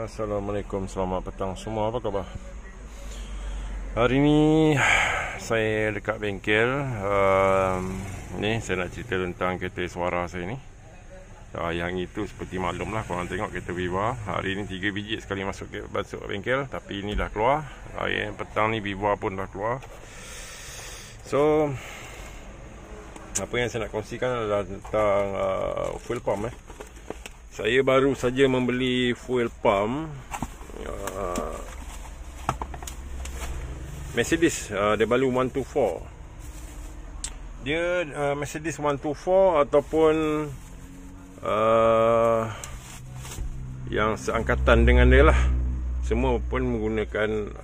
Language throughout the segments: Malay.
Assalamualaikum, selamat petang semua, apa khabar? Hari ni saya dekat bengkel. Ni saya nak cerita tentang kereta suara saya ni. Yang itu seperti maklum lah, korang tengok kereta Viva. Hari ni 3 biji sekali masuk bengkel, tapi ni dah keluar. Hari petang ni Viva pun dah keluar. So apa yang saya nak kongsikan adalah tentang fuel pump. Saya baru saja membeli fuel pump Mercedes DeBalu 124. Dia Mercedes 124 ataupun yang seangkatan dengan dia lah. Semua pun menggunakan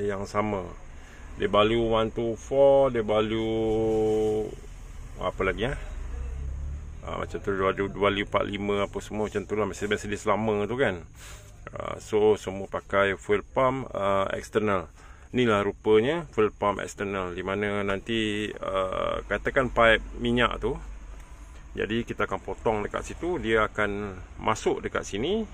yang sama. DeBalu 124, DeBalu apa lagi macam tu, 245 apa semua macam tu lah, Mercedes lama tu kan. So semua pakai fuel pump eksternal. Inilah rupanya fuel pump eksternal, di mana nanti katakan pipe minyak tu, jadi kita akan potong dekat situ, dia akan masuk dekat sini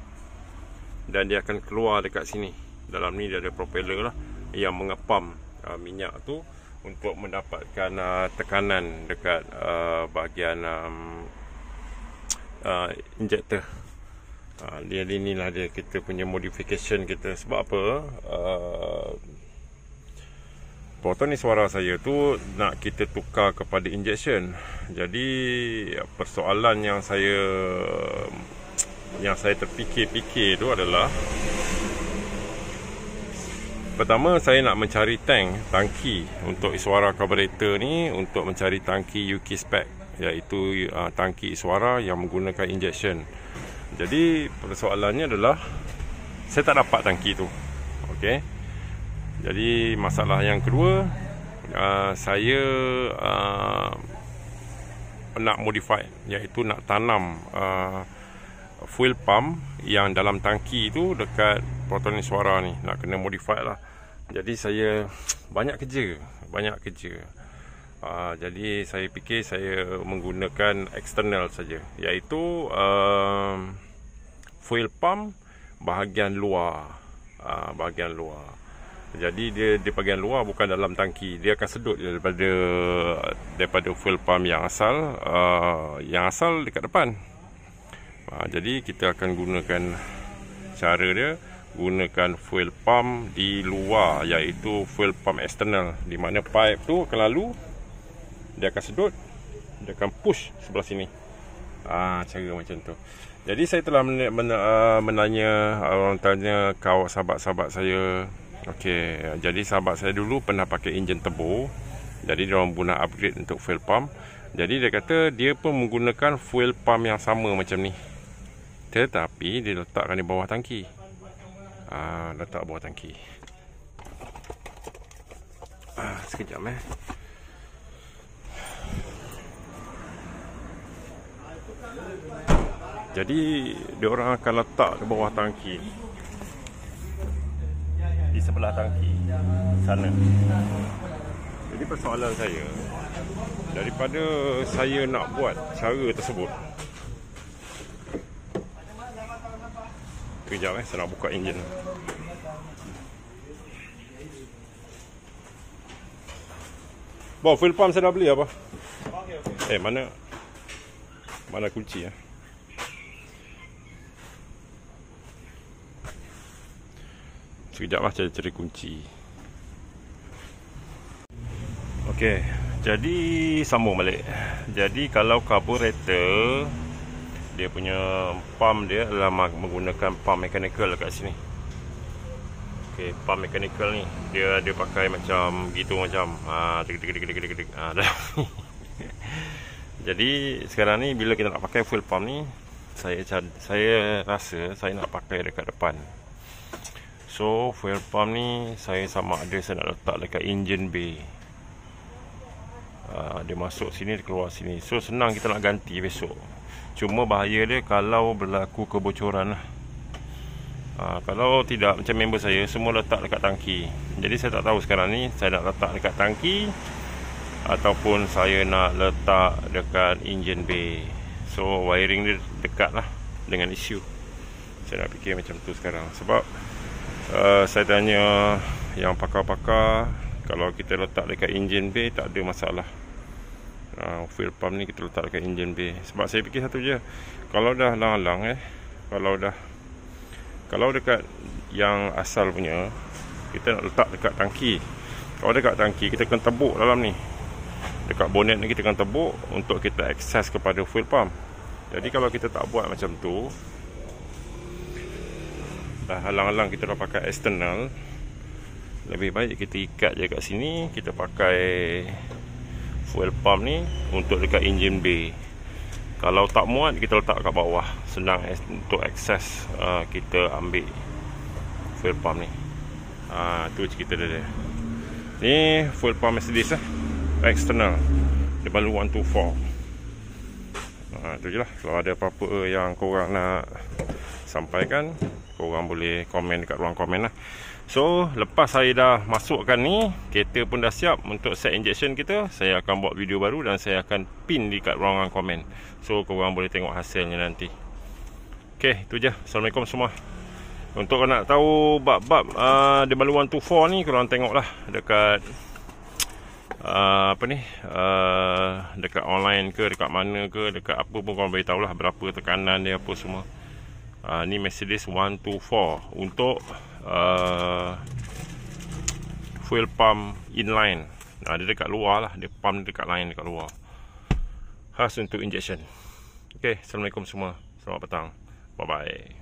dan dia akan keluar dekat sini. Dalam ni dia ada propeller lah yang mengepam minyak tu untuk mendapatkan tekanan dekat bahagian injector. Dia inilah dia kita punya modification kita. Sebab apa? Potong ni suara saya tu nak kita tukar kepada injection. Jadi persoalan yang saya terfikir-fikir tu adalah, pertama saya nak mencari tangki untuk suara karburator ni, untuk mencari tangki UK spec, iaitu tangki suara yang menggunakan injection. Jadi persoalannya adalah saya tak dapat tangki tu. Okey. Jadi masalah yang kedua, saya nak modify, iaitu nak tanam fuel pump yang dalam tangki tu dekat potong suara ni. Nak kena modify lah. Jadi saya banyak kerja. Jadi saya fikir saya menggunakan eksternal saja, iaitu fuel pump bahagian luar. Jadi dia di bahagian luar, bukan dalam tangki. Dia akan sedut daripada fuel pump yang asal dekat depan. Jadi kita akan gunakan cara dia, gunakan fuel pump di luar, iaitu fuel pump eksternal, di mana pipe tu akan lalu, dia akan sedut, dia akan push sebelah sini. Cara macam tu. Jadi saya telah menanya, orang tanya sahabat-sahabat saya. Okey, jadi sahabat saya dulu pernah pakai enjin turbo. Jadi dia orang guna upgrade untuk fuel pump. Jadi dia kata dia pun menggunakan fuel pump yang sama macam ni, tetapi dia letakkan di bawah tangki. Letak bawah tangki. Sekejap Jadi dia orang akan letak di bawah tangki, di sebelah tangki sana. Jadi persoalan saya, daripada saya nak buat cara tersebut, kejap saya nak buka enjin. Bawa fuel pump saya dah beli apa? Okay. Mana kunci ya? Sekejap lah cari kunci. Okey, jadi sambung balik. Jadi kalau karburator, dia punya pump dia adalah menggunakan pump mechanical dekat sini. Okey, pump mechanical ni dia pakai macam gitu, macam Jadi sekarang ni bila kita nak pakai fuel pump ni, saya rasa saya nak pakai dekat depan. So fuel pump ni saya sama ada saya nak letak dekat engine bay. Dia masuk sini, dia keluar sini. So senang kita nak ganti besok. Cuma bahaya dia kalau berlaku kebocoran lah. Kalau tidak, macam member saya semua letak dekat tangki. Jadi saya tak tahu sekarang ni saya nak letak dekat tangki ataupun saya nak letak dekat engine bay. So wiring dia dekat lah dengan isu. Saya nak fikir macam tu sekarang. Sebab saya tanya yang pakar-pakar, kalau kita letak dekat engine bay tak ada masalah. Fuel pump ni kita letak dekat engine bay. Sebab saya fikir satu je, kalau dah lang-lang kalau dekat yang asal punya, kita nak letak dekat tangki. Kalau dekat tangki, kita kena tebuk dalam ni. Dekat bonet ni kita kena tebuk untuk kita akses kepada fuel pump. Jadi kalau kita tak buat macam tu, dah halang-halang kita dah pakai eksternal, lebih baik kita ikat je kat sini. Kita pakai fuel pump ni untuk dekat engine bay. Kalau tak muat, kita letak kat bawah, senang untuk akses kita ambil fuel pump ni. Tu cerita dia. Ni fuel pump Mercedes eksternal, dia baru 124. Tu je lah. Kalau ada apa-apa yang korang nak sampaikan, korang boleh komen dekat ruang komen lah. So, lepas saya dah masukkan ni, kereta pun dah siap untuk set injection kita, saya akan buat video baru dan saya akan pin dekat ruangan komen. So, korang boleh tengok hasilnya nanti. Okay, tu je. Assalamualaikum semua. Untuk nak tahu bab-bab dia baru 124 ni, korang tengoklah dekat dekat online ke, dekat mana ke, dekat apa pun korang boleh tahulah berapa tekanan dia, apa semua. Ni Mercedes 124 untuk fuel pump inline. Dia dekat luar lah, dia pump dekat line dekat luar, khas untuk injection. Okay, Assalamualaikum semua, selamat petang, bye bye.